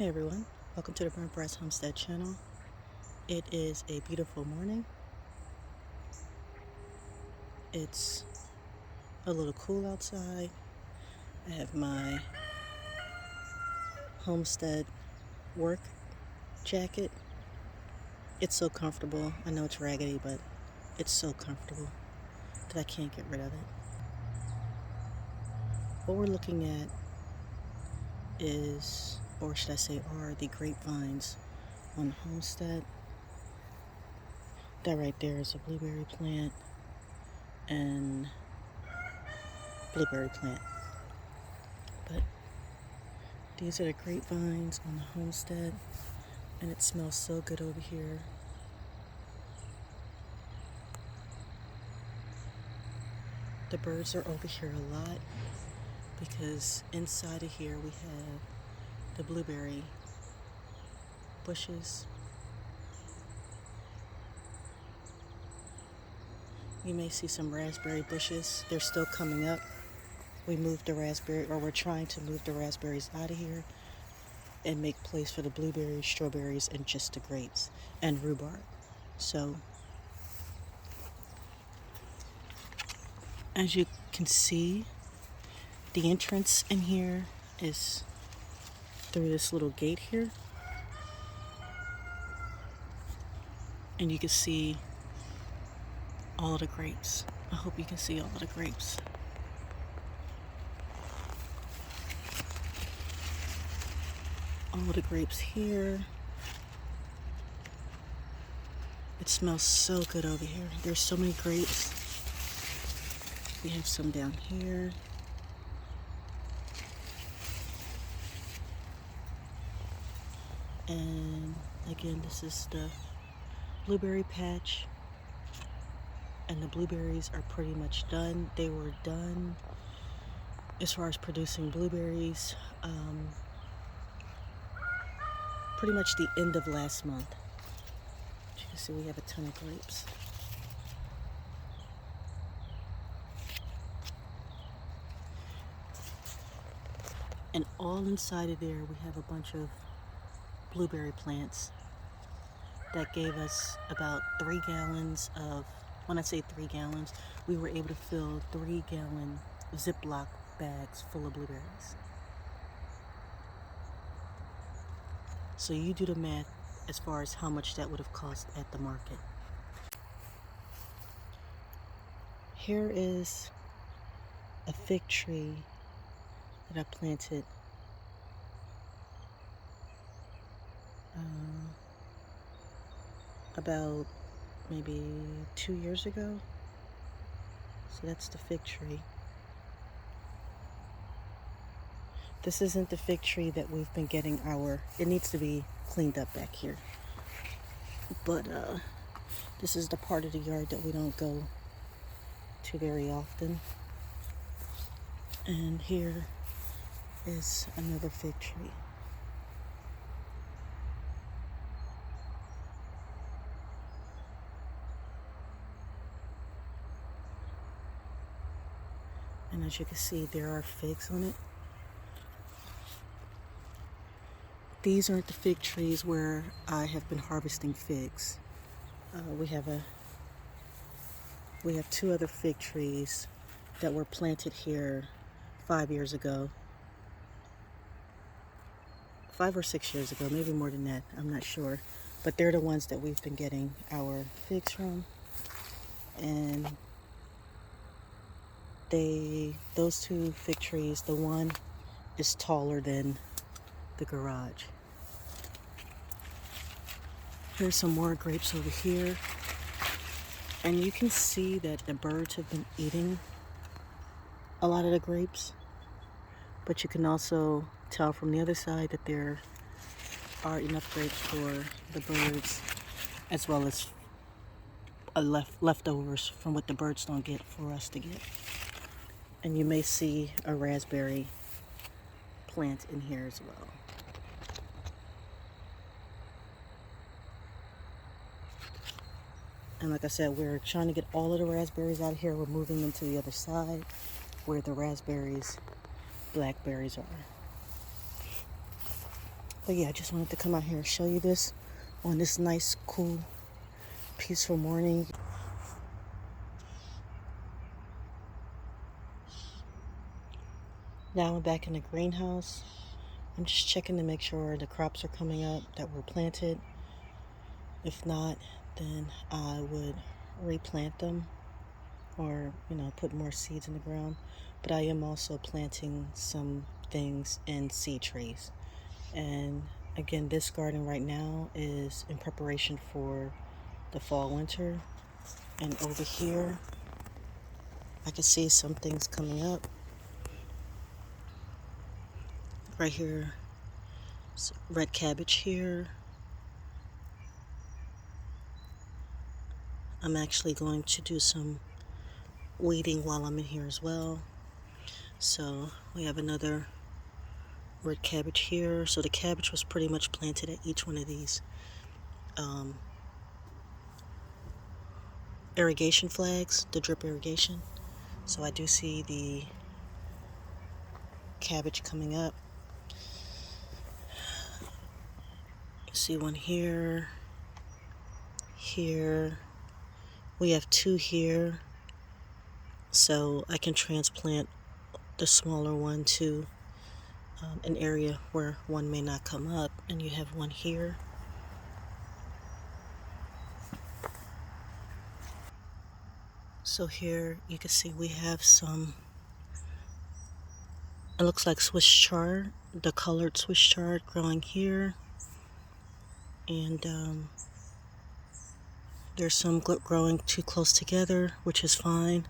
Hey everyone, welcome to the Burnt Brass Homestead channel. It is a beautiful morning. It's a little cool outside. I have my homestead work jacket. It's so comfortable. I know it's raggedy, but it's so comfortable that I can't get rid of it. What we're looking at is, or should I say are, the grapevines on the homestead. That right there is a blueberry plant and blueberry plant. But these are the grapevines on the homestead, and it smells so good over here. The birds are over here a lot because inside of here we have the blueberry bushes. You may see some raspberry bushes. They're still coming up. We moved the raspberry, or we're trying to move the raspberries out of here and make place for the blueberries, strawberries, and just the grapes and rhubarb. So, as you can see, the entrance in here is through this little gate here. And you can see all of the grapes. I hope you can see all of the grapes. All of the grapes here. It smells so good over here. There's so many grapes. We have some down here. And again, this is the blueberry patch. And the blueberries are pretty much done. They were done as far as producing blueberries pretty much the end of last month. As you can see, we have a ton of grapes. And all inside of there, we have a bunch of blueberry plants that gave us about 3 gallons of, when I say 3 gallons, we were able to fill 3-gallon Ziploc bags full of blueberries. So you do the math as far as how much that would have cost at the market. Here is a fig tree that I planted about maybe 2 years ago. So that's the fig tree. This isn't the fig tree that we've been getting it needs to be cleaned up back here. But this is the part of the yard that we don't go to very often. And here is another fig tree. And as you can see, there are figs on it. These aren't the fig trees where I have been harvesting figs. We have 2 other fig trees that were planted here 5 years ago. 5 or 6 years ago, maybe more than that, I'm not sure. But they're the ones that we've been getting our figs from. And those 2 fig trees, the one is taller than the garage. Here's some more grapes over here. And you can see that the birds have been eating a lot of the grapes. But you can also tell from the other side that there are enough grapes for the birds, as well as leftovers from what the birds don't get for us to get. And you may see a raspberry plant in here as well. And like I said, we're trying to get all of the raspberries out of here. We're moving them to the other side where the raspberries, blackberries are. But yeah, I just wanted to come out here and show you this on this nice, cool, peaceful morning. Now I'm back in the greenhouse. I'm just checking to make sure the crops are coming up that were planted. If not, then I would replant them or, put more seeds in the ground. But I am also planting some things in seed trays. And again, this garden right now is in preparation for the fall winter. And over here, I can see some things coming up. Right here, red cabbage here. I'm actually going to do some weeding while I'm in here as well. So we have another red cabbage here. So the cabbage was pretty much planted at each one of these irrigation flags, the drip irrigation. So I do see the cabbage coming up. See one here, here. We have two here. So I can transplant the smaller one to an area where one may not come up. And you have one here. So here you can see we have some, it looks like Swiss chard, the colored Swiss chard growing here. And there's some growing too close together, which is fine.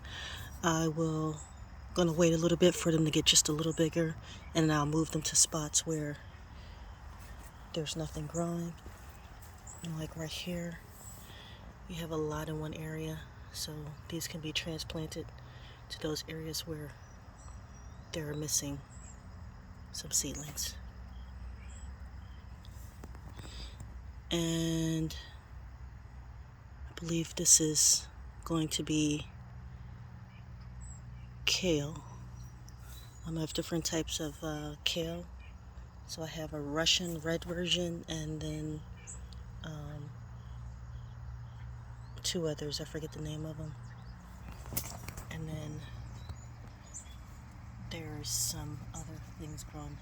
Gonna wait a little bit for them to get just a little bigger, and then I'll move them to spots where there's nothing growing. And like right here, you have a lot in one area, so these can be transplanted to those areas where they're missing some seedlings. And I believe this is going to be kale. I have different types of kale. So I have a Russian red version and then two others. I forget the name of them. And then there's some other things growing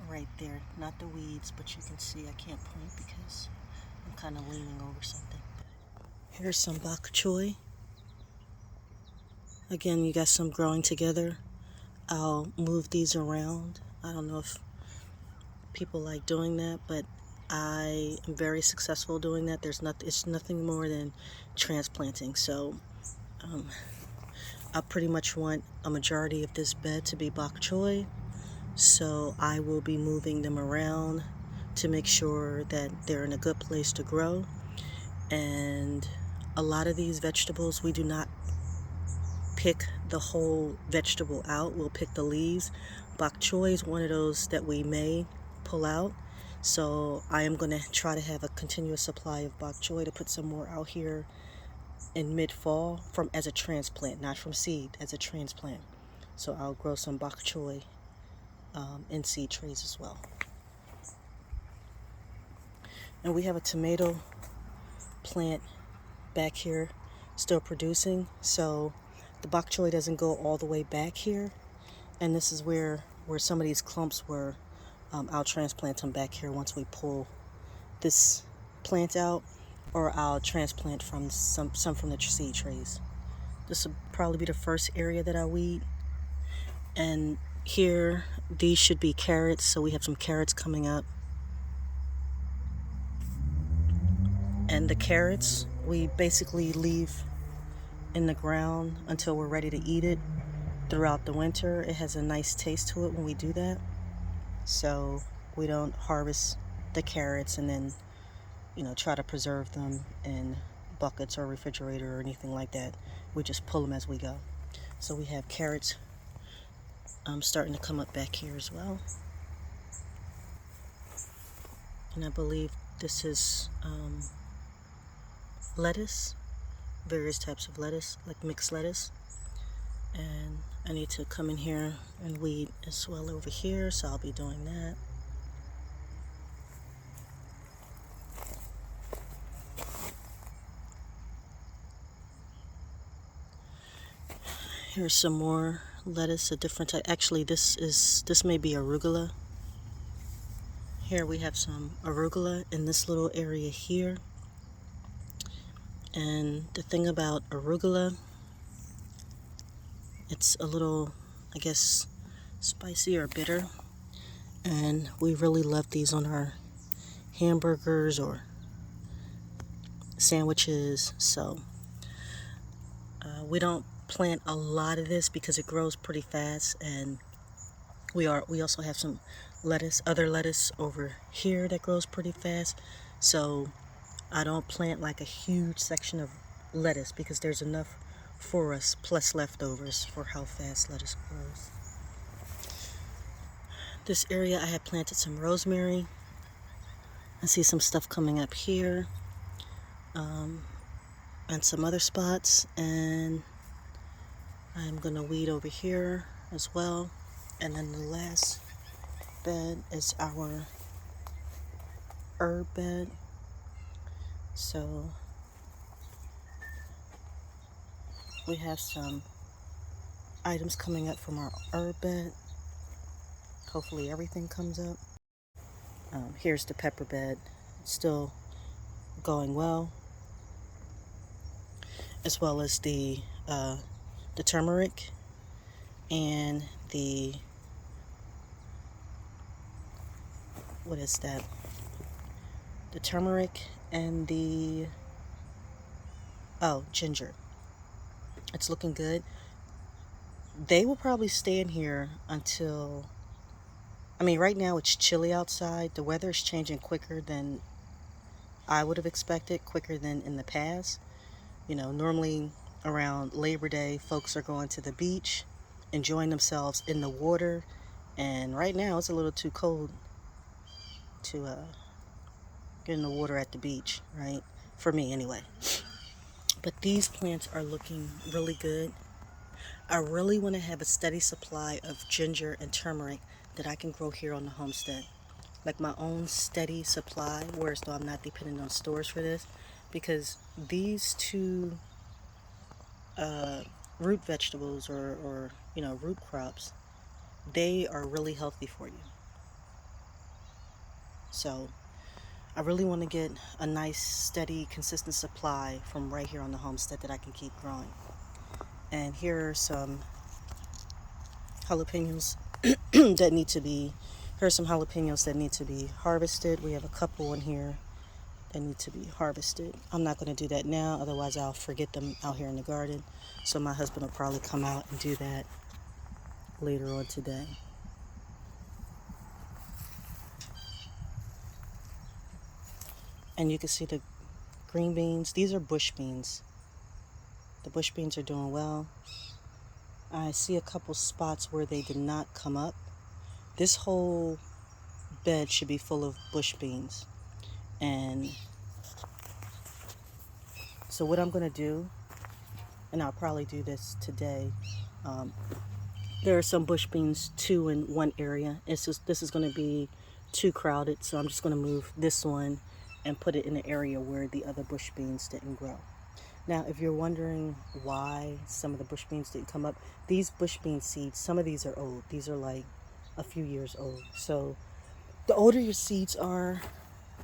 right there. Not the weeds, but you can see I can't point because I'm kind of leaning over something. Here's some bok choy. Again, you got some growing together. I'll move these around. I don't know if people like doing that, but I am very successful doing that. It's nothing more than transplanting. So I pretty much want a majority of this bed to be bok choy. So I will be moving them around to make sure that they're in a good place to grow. And a lot of these vegetables, we do not pick the whole vegetable out. We'll pick the leaves. Bok choy is one of those that we may pull out. So I am going to try to have a continuous supply of bok choy to put some more out here in mid-fall as a transplant, not from seed, as a transplant. So I'll grow some bok choy in seed trays as well. And we have a tomato plant back here still producing. So the bok choy doesn't go all the way back here. And this is where some of these clumps were. I'll transplant them back here once we pull this plant out, or I'll transplant from some from the seed trays. This will probably be the first area that I weed. And here, these should be carrots, so we have some carrots coming up. And the carrots, we basically leave in the ground until we're ready to eat it throughout the winter. It has a nice taste to it when we do that. So we don't harvest the carrots and then, try to preserve them in buckets or refrigerator or anything like that. We just pull them as we go. So we have carrots starting to come up back here as well. And I believe this is lettuce, various types of lettuce, like mixed lettuce. And I need to come in here and weed as well over here, so I'll be doing that. Here's some more lettuce, a different type. Actually, this may be arugula. Here we have some arugula in this little area here. And the thing about arugula, it's a little, I guess, spicy or bitter. And we really love these on our hamburgers or sandwiches. So we don't plant a lot of this because it grows pretty fast, and we also have some other lettuce over here that grows pretty fast. So I don't plant like a huge section of lettuce because there's enough for us plus leftovers for how fast lettuce grows. This area I had planted some rosemary. I see some stuff coming up here, and some other spots, and I'm gonna weed over here as well. And then the last bed is our herb bed. So we have some items coming up from our herb bed. Hopefully everything comes up. Here's the pepper bed, still going well, as well as the turmeric and the, what is that? The turmeric and the, ginger. It's looking good. They will probably stay in here until, right now it's chilly outside. The weather is changing quicker than I would have expected, quicker than in the past. Normally around Labor Day, folks are going to the beach, enjoying themselves in the water. And right now it's a little too cold to get in the water at the beach, right? For me anyway. But these plants are looking really good. I really want to have a steady supply of ginger and turmeric that I can grow here on the homestead. Like my own steady supply, whereas though I'm not dependent on stores for this. Because these two root vegetables or root crops, they are really healthy for you. So I really want to get a nice, steady, consistent supply from right here on the homestead that I can keep growing. And here are some jalapenos that need to be, harvested. We have a couple in here that need to be harvested. I'm not going to do that now, otherwise I'll forget them out here in the garden. So my husband will probably come out and do that later on today. And you can see the green beans. These are bush beans. The bush beans are doing well. I see a couple spots where they did not come up. This whole bed should be full of bush beans. And so what I'm going to do, and I'll probably do this today, there are some bush beans too in one area. This is going to be too crowded, so I'm just going to move this one and put it in the area where the other bush beans didn't grow. Now, if you're wondering why some of the bush beans didn't come up, these bush bean seeds, some of these are old. These are like a few years old. So the older your seeds are,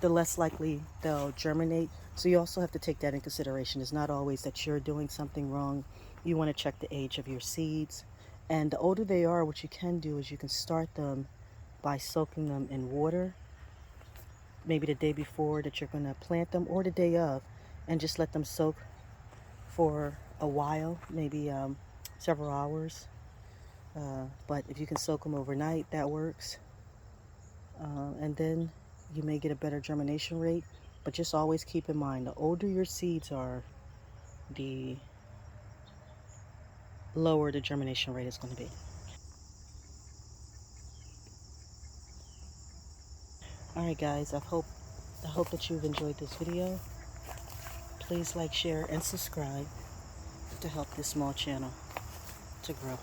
the less likely they'll germinate. So you also have to take that in consideration. It's not always that you're doing something wrong. You want to check the age of your seeds. And the older they are, what you can do is you can start them by soaking them in water, maybe the day before that you're going to plant them or the day of, and just let them soak for a while, maybe several hours. But if you can soak them overnight, that works. And then you may get a better germination rate. But just always keep in mind, the older your seeds are, the lower the germination rate is going to be. Alright guys, I hope that you've enjoyed this video. Please like, share, and subscribe to help this small channel to grow.